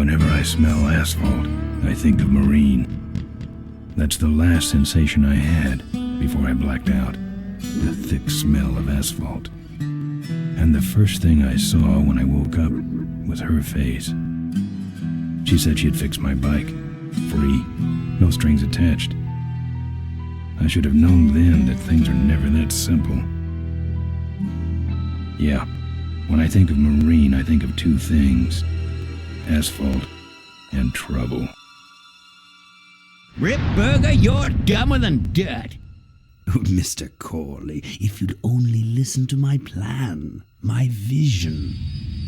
Whenever I smell asphalt, I think of marine. That's the last sensation I had before I blacked out. The thick smell of asphalt. And the first thing I saw when I woke up was her face. She said she'd fix my bike. Free. No strings attached. I should have known then that things are never that simple. Yeah, when I think of marine, I think of two things. Asphalt and trouble. Rip Burger, you're dumber than dirt. Mr. Corley, if you'd only listen to my plan, my vision.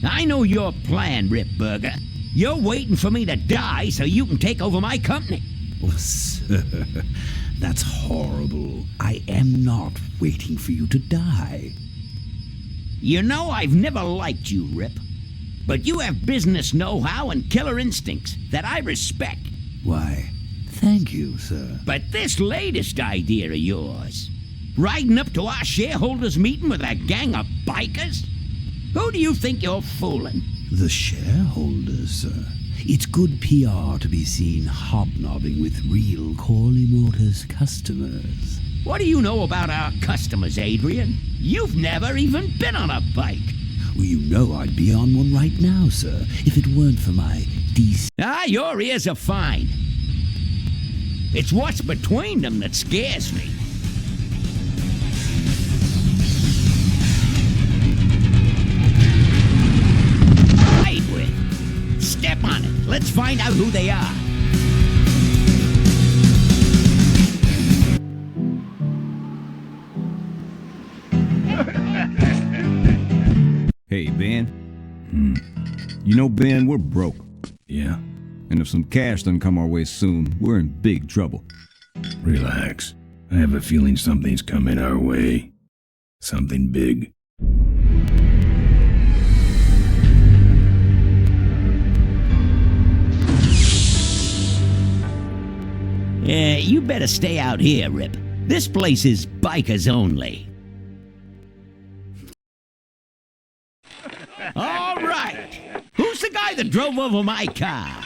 I know your plan, Rip Burger. You're waiting for me to die so you can take over my company. Oh, sir, that's horrible. I am not waiting for you to die. You know I've never liked you, Rip. But you have business know-how and killer instincts that I respect. Why, thank you, sir. But this latest idea of yours, riding up to our shareholders' meeting with a gang of bikers? Who do you think you're fooling? The shareholders, sir. It's good PR to be seen hobnobbing with real Corley Motors customers. What do you know about our customers, Adrian? You've never even been on a bike. Well, you know I'd be on one right now, sir, if it weren't for my Your ears are fine. It's what's between them that scares me. Right with. Step on it. Let's find out who they are. Hey, Ben. You know, Ben, we're broke. Yeah? And if some cash doesn't come our way soon, we're in big trouble. Relax. I have a feeling something's coming our way. Something big. You better stay out here, Rip. This place is bikers only. All right. Who's the guy that drove over my car?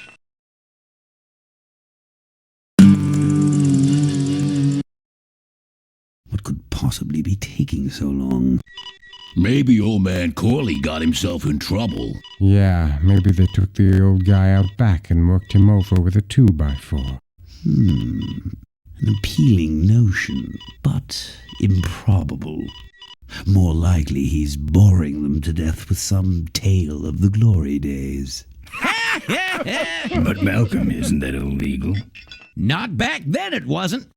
What could possibly be taking so long? Maybe old man Corley got himself in trouble. Yeah, maybe they took the old guy out back and worked him over with a 2x4. An appealing notion, but improbable. More likely he's boring them to death with some tale of the glory days. But Malcolm, isn't that illegal? Not back then it wasn't.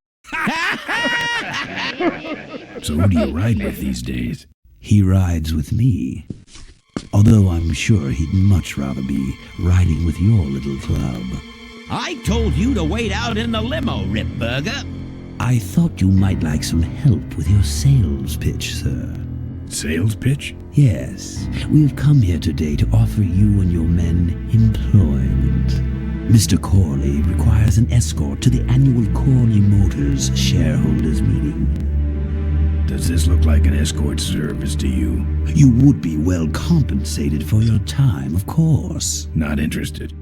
So who do you ride with these days? He rides with me. Although I'm sure he'd much rather be riding with your little club. I told you to wait out in the limo, Rip Burger. I thought you might like some help with your sales pitch, sir. Sales pitch? Yes, we've come here today to offer you and your men employment. Mr. Corley requires an escort to the annual Corley Motors shareholders meeting. Does this look like an escort service to you? You would be well compensated for your time, of course. Not interested.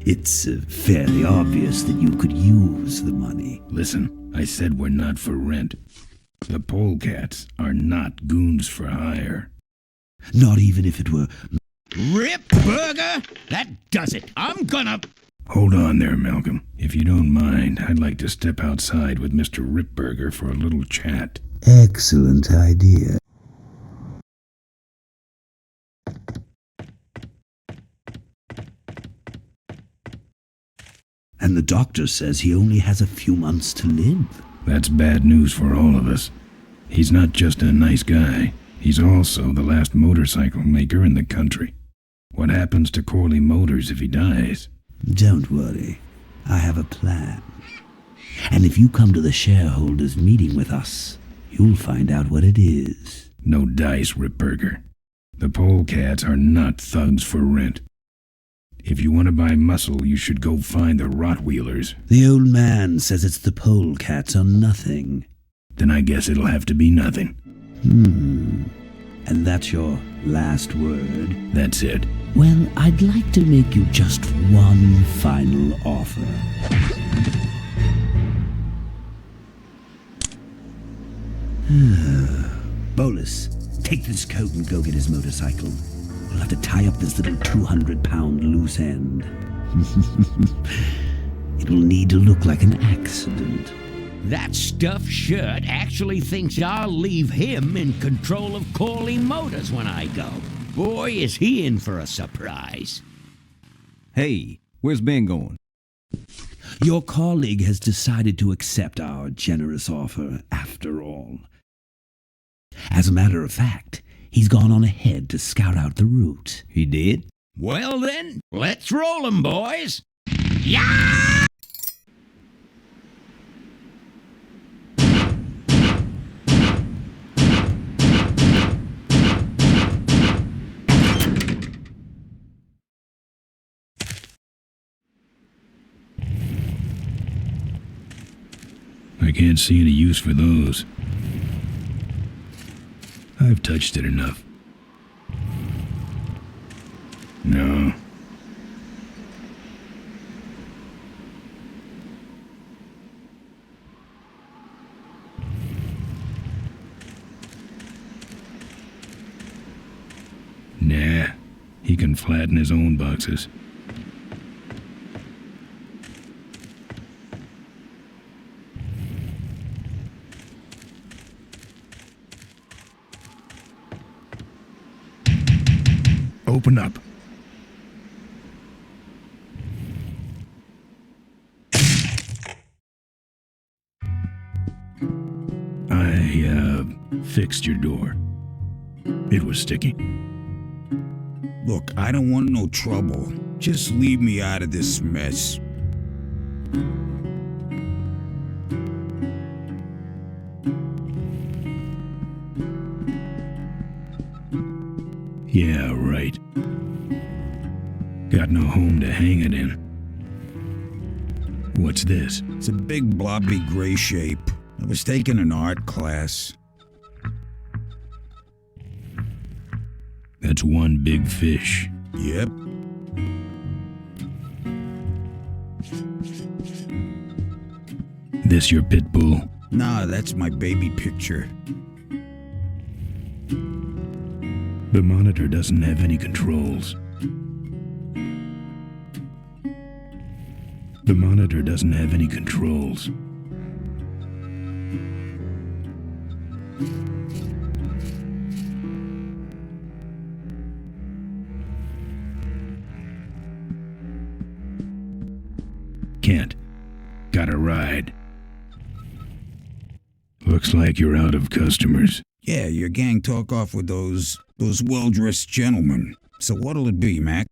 It's fairly obvious that you could use the money. Listen, I said we're not for rent. The polecats are not goons for hire. Not even if it were... Rip Burger? That does it. I'm gonna... Hold on there, Malcolm. If you don't mind, I'd like to step outside with Mr. Ripburger for a little chat. Excellent idea. And the doctor says he only has a few months to live. That's bad news for all of us. He's not just a nice guy. He's also the last motorcycle maker in the country. What happens to Corley Motors if he dies? Don't worry. I have a plan. And if you come to the shareholders meeting with us, you'll find out what it is. No dice, Ripburger. The polecats are not thugs for rent. If you want to buy muscle, you should go find the Rottweilers. The old man says it's the polecats or nothing. Then I guess it'll have to be nothing. And that's your last word? That's it. Well, I'd like to make you just one final offer. Bolus, take this coat and go get his motorcycle. We'll have to tie up this little 200-pound loose end. It'll need to look like an accident. That stuffed shirt actually thinks I'll leave him in control of Corley Motors when I go. Boy, is he in for a surprise. Hey, where's Ben going? Your colleague has decided to accept our generous offer after all. As a matter of fact, he's gone on ahead to scout out the route. He did? Well then, let's roll 'em, boys. Yeah! I can't see any use for those. I've touched it enough. No. Nah, he can flatten his own boxes. Open up. I fixed your door. It was sticky. Look, I don't want no trouble. Just leave me out of this mess. Yeah, right. Got no home to hang it in. What's this? It's a big blobby gray shape. I was taking an art class. That's one big fish. Yep. This your pit bull? Nah, that's my baby picture. The monitor doesn't have any controls. The monitor doesn't have any controls. Can't. Got a ride. Looks like you're out of customers. Yeah, your gang talk off with those well-dressed gentlemen. So what'll it be, Mac?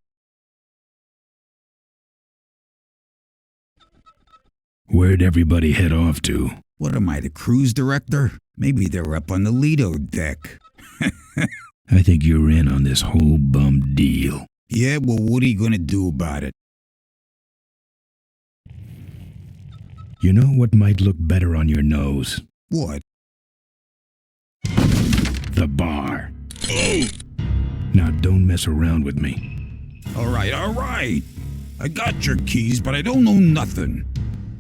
Where'd everybody head off to? What am I, the cruise director? Maybe they're up on the Lido deck. I think you're in on this whole bum deal. Yeah, well, what are you gonna do about it? You know what might look better on your nose? What? The bar. Now don't mess around with me. All right. I got your keys, but I don't know nothing.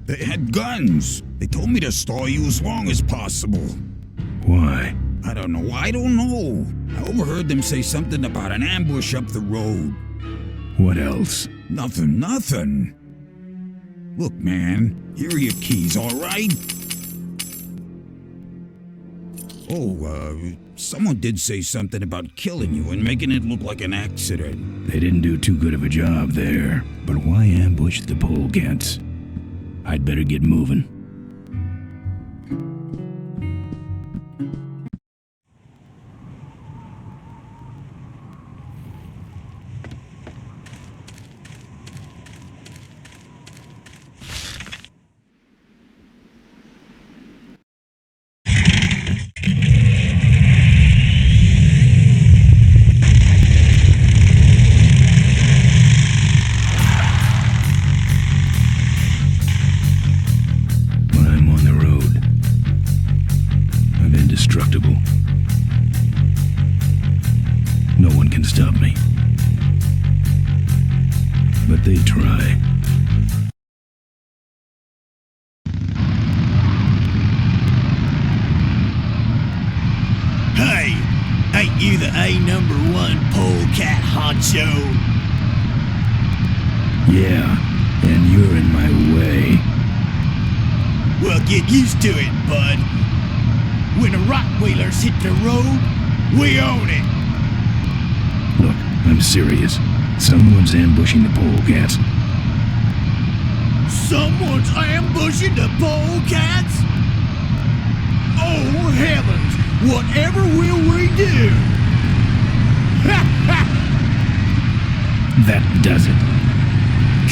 They had guns. They told me to stall you as long as possible. Why? I don't know. I overheard them say something about an ambush up the road. What else? Nothing. Look, man, here are your keys, all right? Someone did say something about killing you and making it look like an accident. They didn't do too good of a job there. But why ambush the polecats? I'd better get moving. Hey, #1 polecat honcho. Yeah, and you're in my way. Well, get used to it, bud. When the Rottweilers hit the road, we own it. Look, I'm serious. Someone's ambushing the polecats. Someone's ambushing the polecats? Oh, heavens! Whatever will we do? That does it.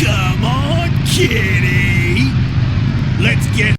Come on, kitty! Let's get...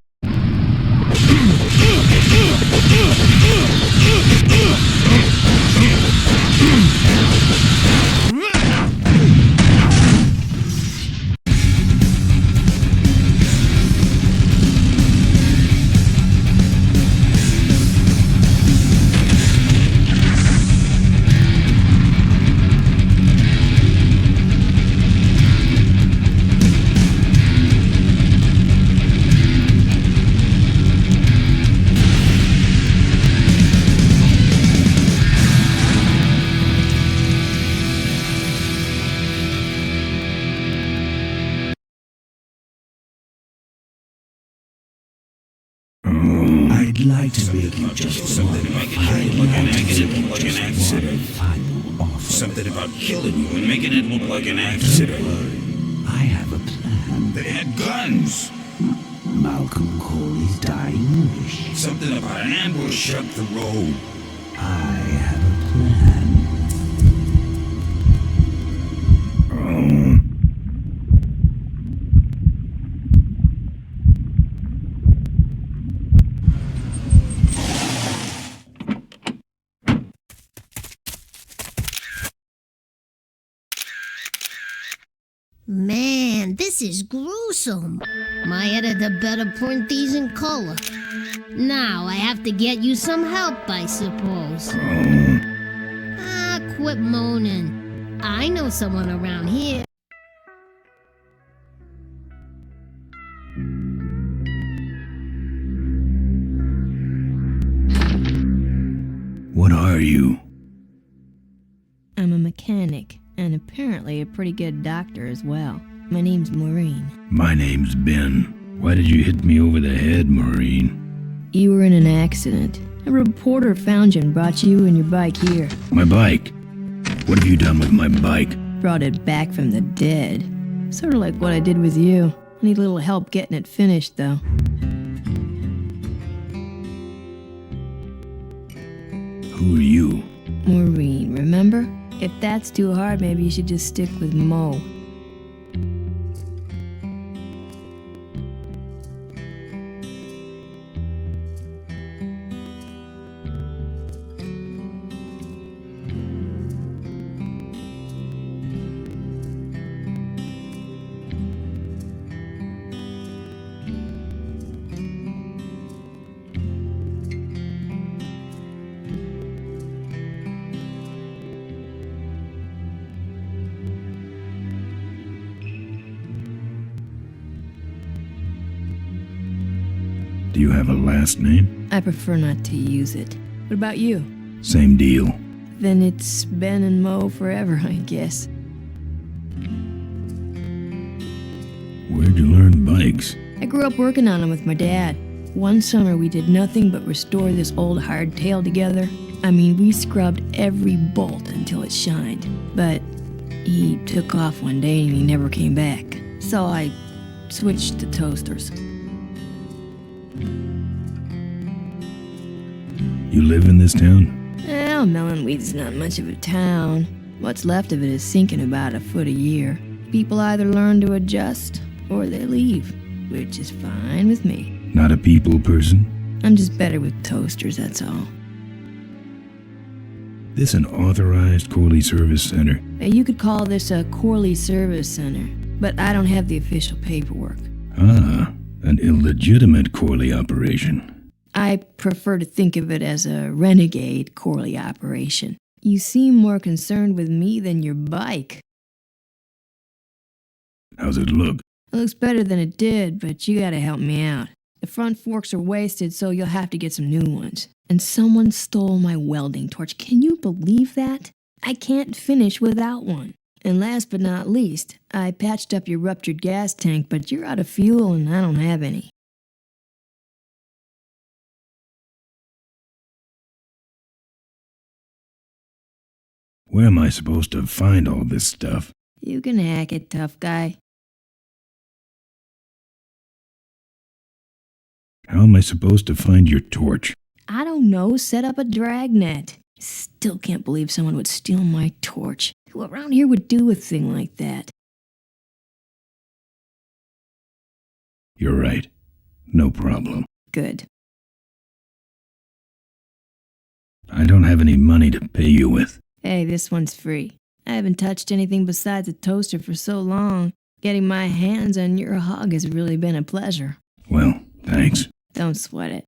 I'd like to make you just one final offer. Something about killing you and making it look like an accident. I have a plan. They had guns. Malcolm Corley's dying wish. Something about an ambush up the road. I have a plan. Man, this is gruesome. My editor better print these in color. Now I have to get you some help, I suppose. Ah, quit moaning. I know someone around here. What are you? I'm a mechanic, and apparently a pretty good doctor as well. My name's Maureen. My name's Ben. Why did you hit me over the head, Maureen? You were in an accident. A reporter found you and brought you and your bike here. My bike? What have you done with my bike? Brought it back from the dead. Sort of like what I did with you. I need a little help getting it finished, though. Who are you? Maureen, remember? If that's too hard, maybe you should just stick with Mo. Do you have a last name? I prefer not to use it. What about you? Same deal. Then it's Ben and Mo forever, I guess. Where'd you learn bikes? I grew up working on them with my dad. One summer we did nothing but restore this old hardtail together. I mean, we scrubbed every bolt until it shined. But he took off one day and he never came back. So I switched to toasters. You live in this town? Well, Melonweed's not much of a town. What's left of it is sinking about a foot a year. People either learn to adjust or they leave, which is fine with me. Not a people person? I'm just better with toasters, that's all. This an authorized Corley Service Center? You could call this a Corley Service Center, but I don't have the official paperwork. Ah, an illegitimate Corley operation. I prefer to think of it as a renegade Corley operation. You seem more concerned with me than your bike. How's it look? It looks better than it did, but you gotta help me out. The front forks are wasted, so you'll have to get some new ones. And someone stole my welding torch. Can you believe that? I can't finish without one. And last but not least, I patched up your ruptured gas tank, but you're out of fuel and I don't have any. Where am I supposed to find all this stuff? You can hack it, tough guy. How am I supposed to find your torch? I don't know, set up a dragnet. Still can't believe someone would steal my torch. Who around here would do a thing like that? You're right. No problem. Good. I don't have any money to pay you with. Hey, this one's free. I haven't touched anything besides a toaster for so long. Getting my hands on your hog has really been a pleasure. Well, thanks. Don't sweat it.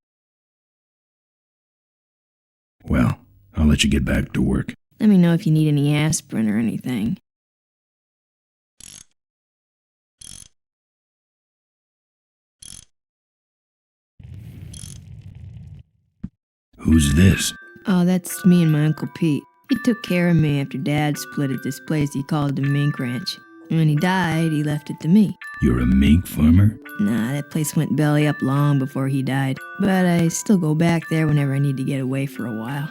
Well, I'll let you get back to work. Let me know if you need any aspirin or anything. Who's this? Oh, that's me and my Uncle Pete. He took care of me after Dad split at this place he called the Mink Ranch. When he died, he left it to me. You're a mink farmer? Nah, that place went belly up long before he died. But I still go back there whenever I need to get away for a while.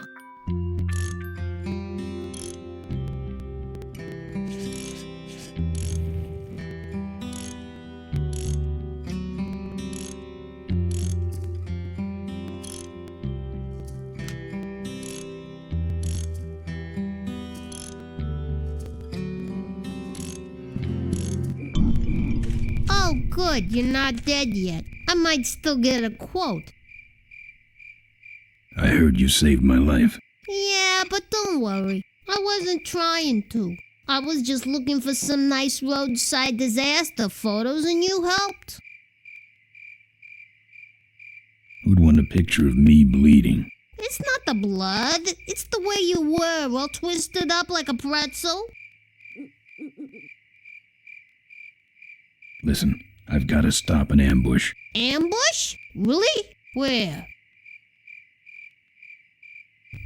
Oh, good, you're not dead yet. I might still get a quote. I heard you saved my life. Yeah, but don't worry. I wasn't trying to. I was just looking for some nice roadside disaster photos and you helped. Who'd want a picture of me bleeding? It's not the blood. It's the way you were, all twisted up like a pretzel. Listen, I've got to stop an ambush. Ambush? Really? Where?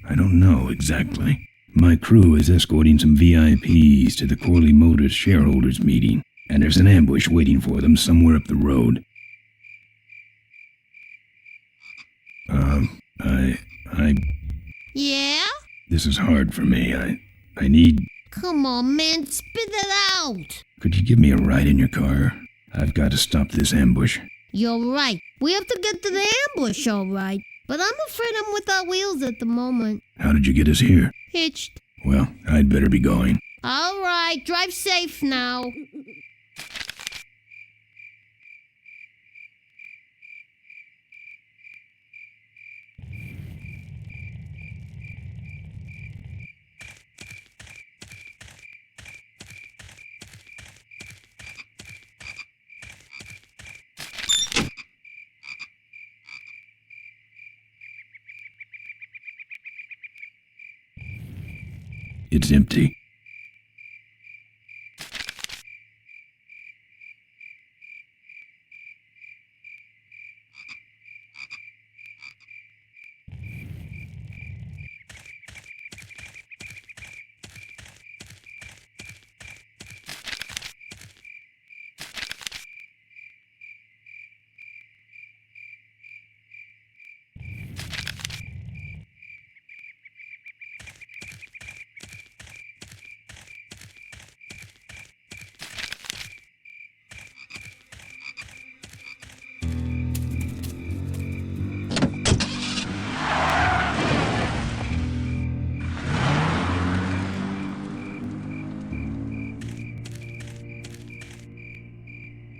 I don't know exactly. My crew is escorting some VIPs to the Corley Motors shareholders meeting, and there's an ambush waiting for them somewhere up the road. Yeah? This is hard for me. I need... Come on, man, spit it out. Could you give me a ride in your car? I've got to stop this ambush. You're right. We have to get to the ambush, all right. But I'm afraid I'm without wheels at the moment. How did you get us here? Hitched. Well, I'd better be going. All right, drive safe now. It's empty.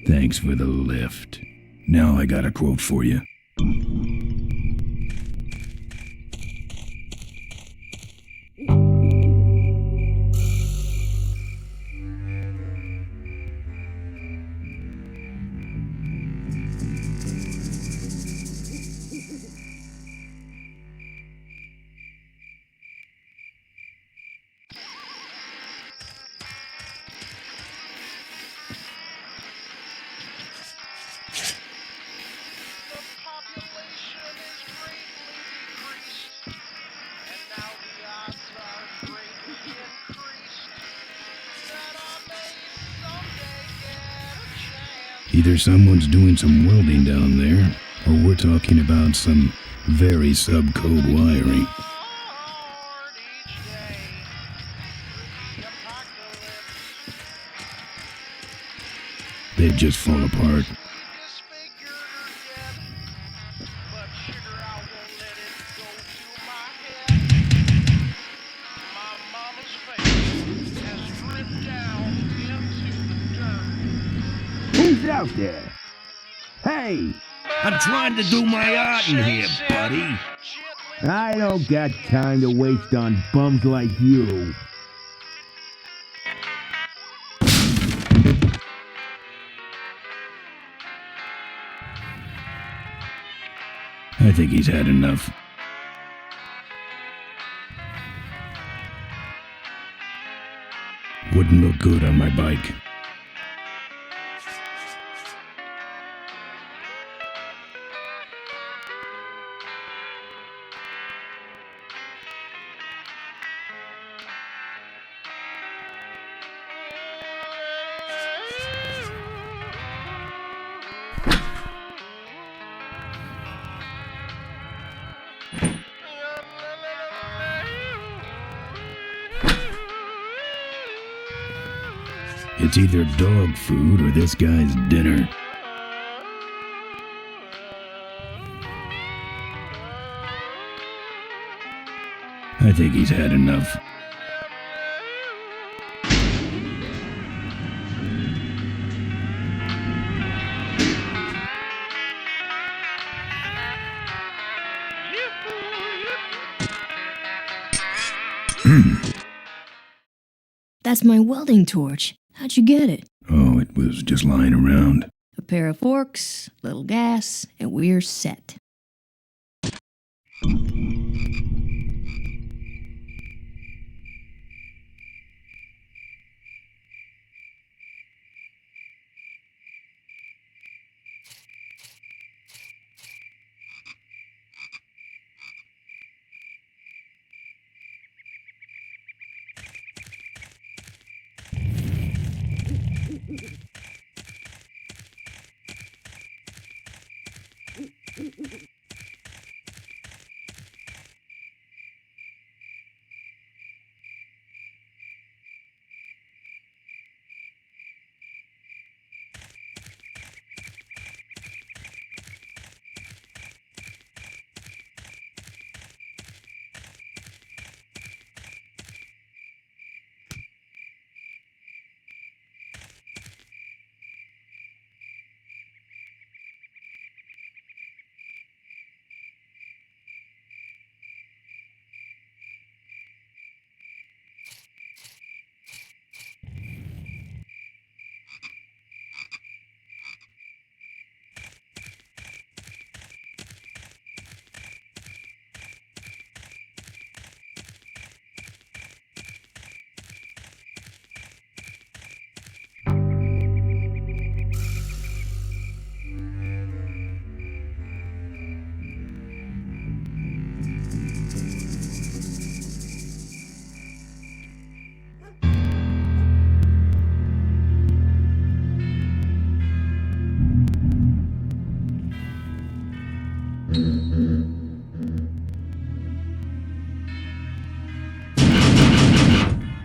Thanks for the lift. Now I got a quote for you. Either someone's doing some welding down there, or we're talking about some very sub-code wiring. They'd just fall apart. Who's out there? Hey! I'm trying to do my art in here, buddy. I don't got time to waste on bums like you. I think he's had enough. Wouldn't look good on my bike. It's either dog food or this guy's dinner. I think he's had enough. That's my welding torch. How'd you get it? Oh, it was just lying around. A pair of forks, little gas, and we're set.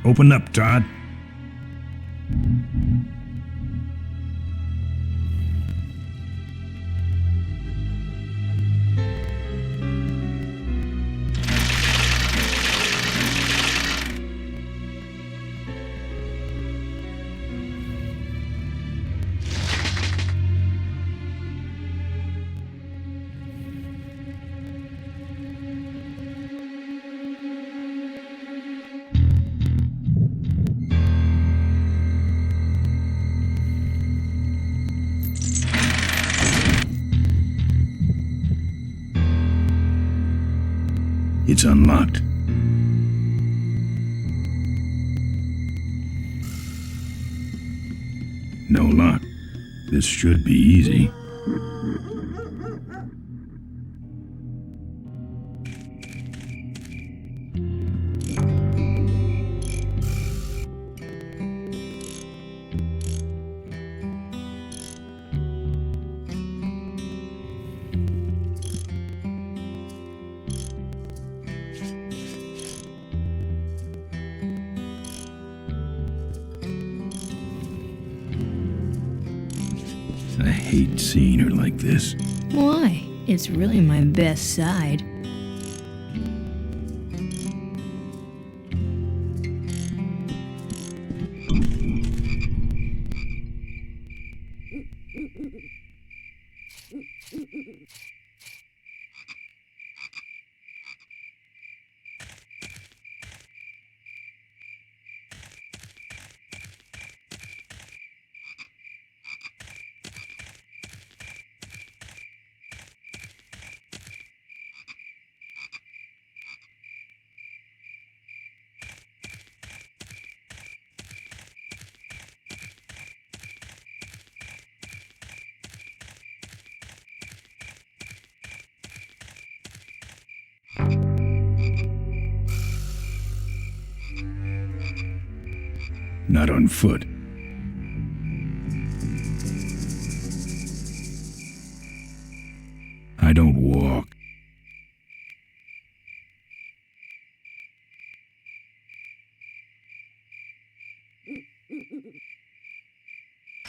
Open up, Todd. It's unlocked. No lock. This should be easy. hate seeing her like this. Why? It's really my best side. Not on foot. I don't walk.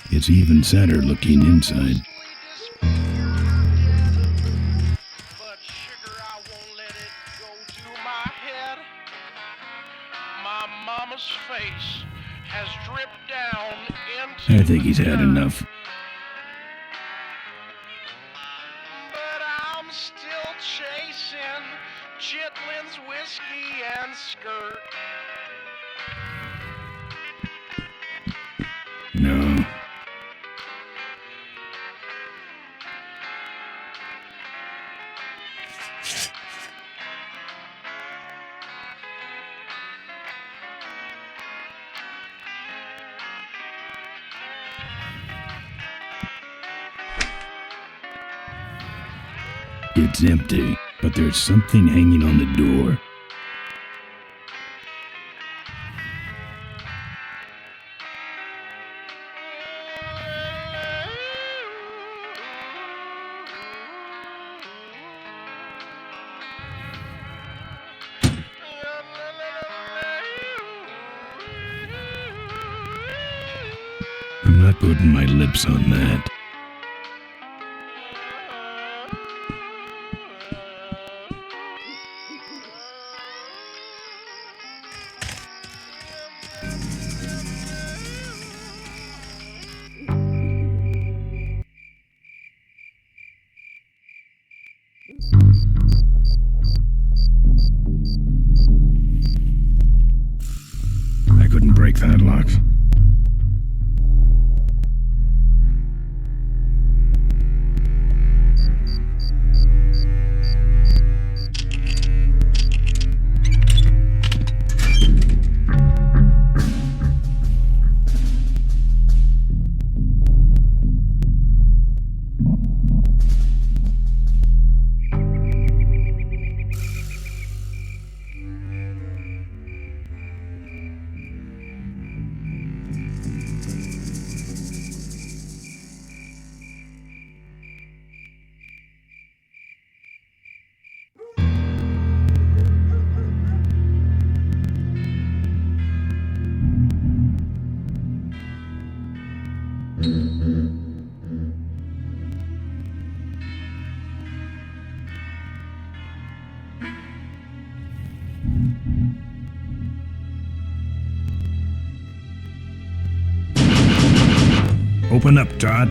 It's even sadder looking inside. But sugar, I won't let it go to my head. My mama's face has dripped down into I think he's had enough. But I'm still chasing Chitlin's whiskey and skirt. No. It's empty, but there's something hanging on the door. I'm not putting my lips on that. I couldn't break that lock. Open up, Todd.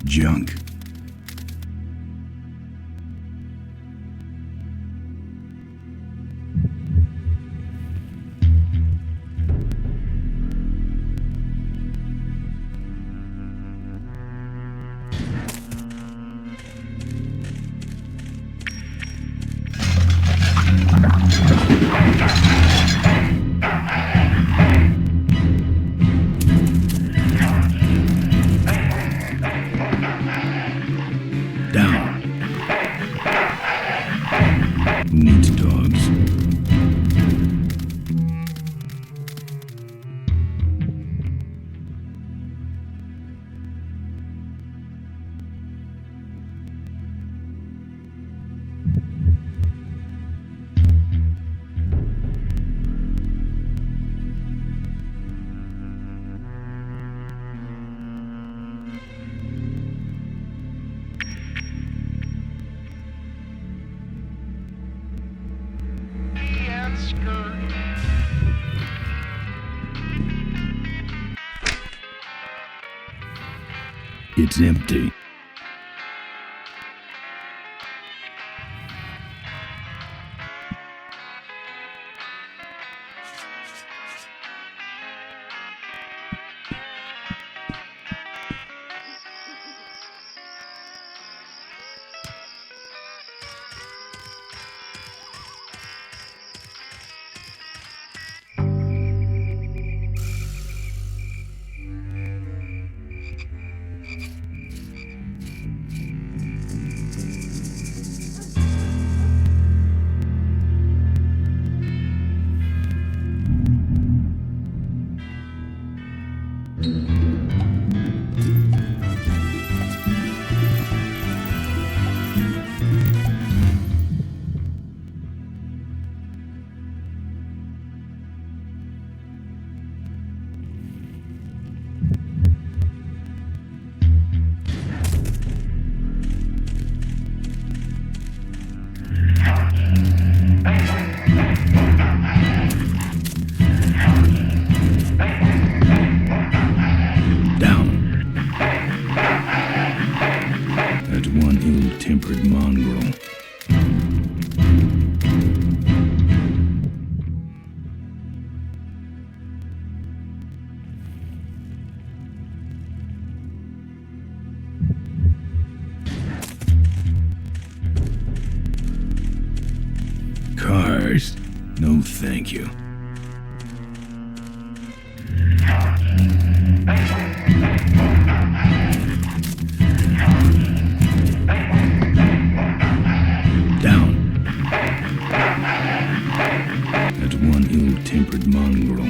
Junk. skirt. It's empty. Tempered mongrel. Cars? No, thank you. Tempered mongrel.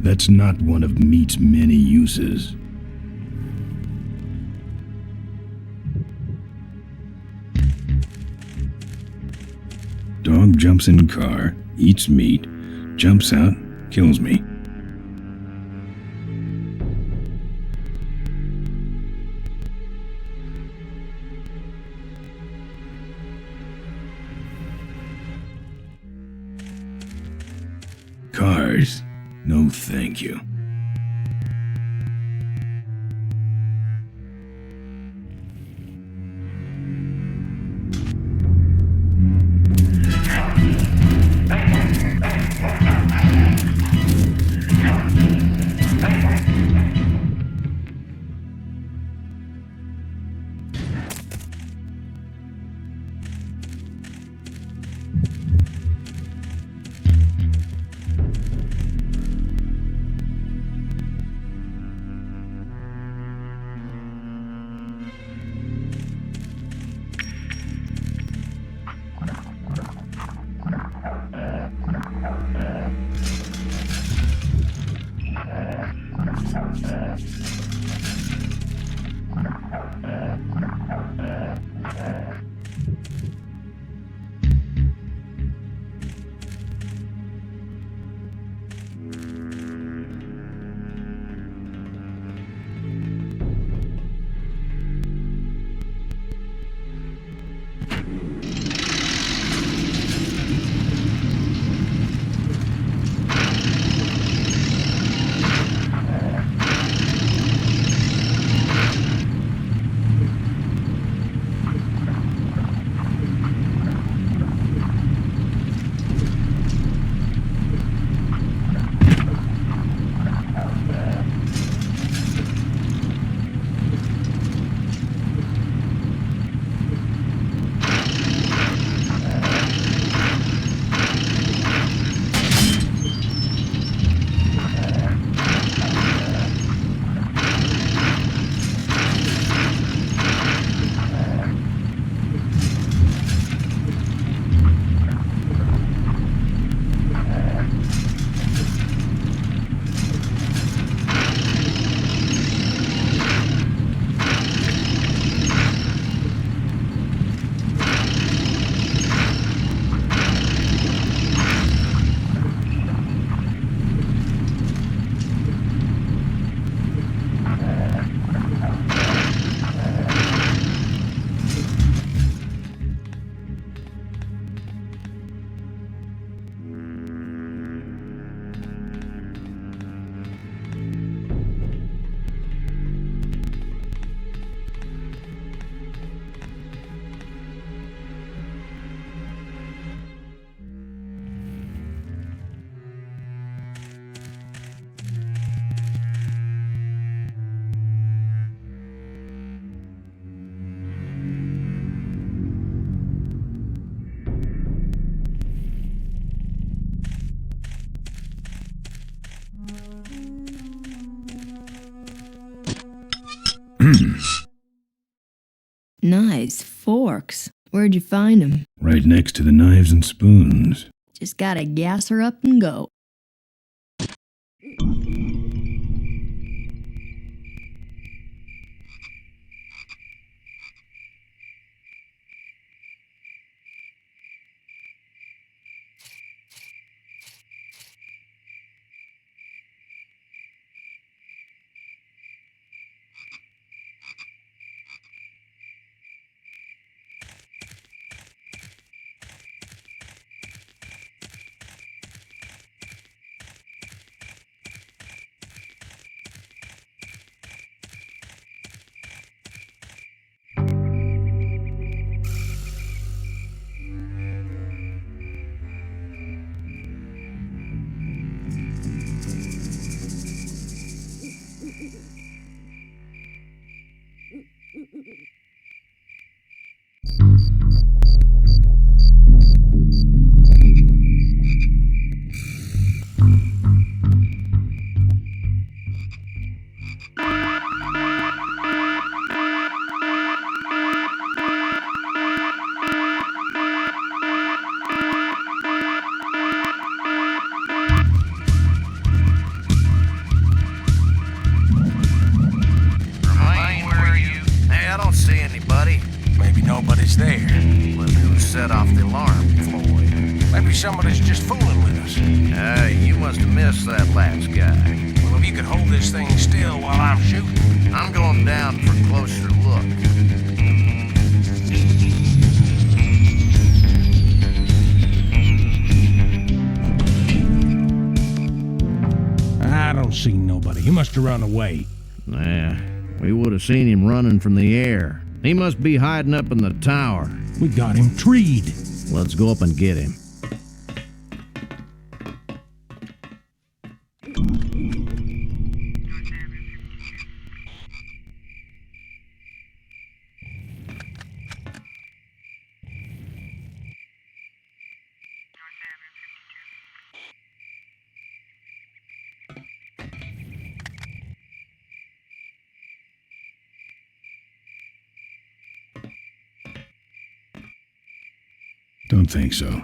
That's not one of meat's many uses. Dog jumps in car, eats meat, jumps out, kills me. Cars? No, thank you. Nice forks. Where'd you find them? Right next to the knives and spoons. Just gotta gas her up and go. Nobody's there. Well, who set off the alarm, Floyd? Maybe somebody's just fooling with us. You must have missed that last guy. Well, if you could hold this thing still while I'm shooting. I'm going down for a closer look. I don't see nobody. He must have run away. Nah, we would have seen him running from the air. He must be hiding up in the tower. We got him treed. Let's go up and get him. Don't think so.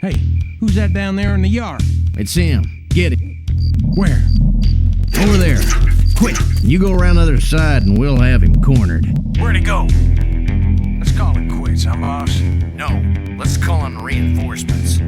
Hey, who's that down there in the yard? It's him. Get him. Where? Over there. Quick, you go around the other side and we'll have him cornered. Where'd he go? Let's call it quits, huh, boss? No, let's call in reinforcements.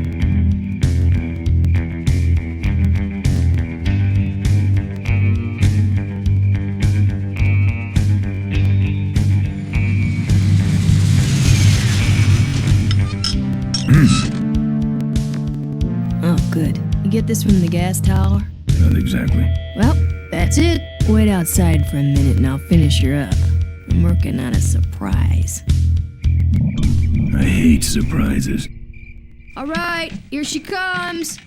Oh, good. You get this from the gas tower? Not exactly. Well, that's it. Wait outside for a minute and I'll finish her up. I'm working on a surprise. I hate surprises. All right, here she comes.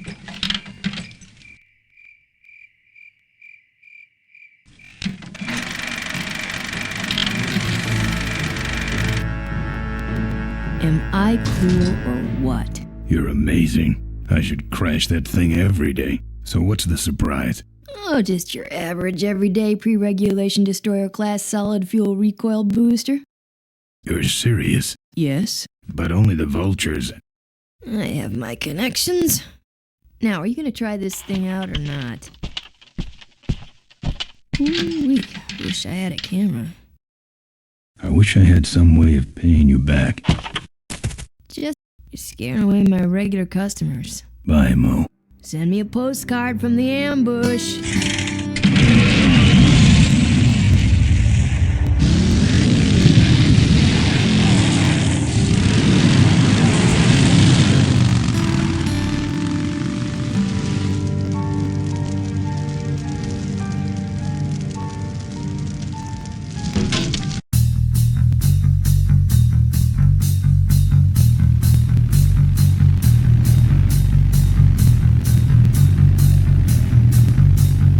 Am I cool or what? You're amazing. I should crash that thing every day. So what's the surprise? Oh, just your average everyday pre-regulation destroyer class solid fuel recoil booster. You're serious? Yes. But only the vultures. I have my connections. Now, are you gonna try this thing out or not? Ooh-wee, wish I had a camera. I wish I had some way of paying you back. Just scaring away my regular customers. Bye, Mo. Send me a postcard from the ambush.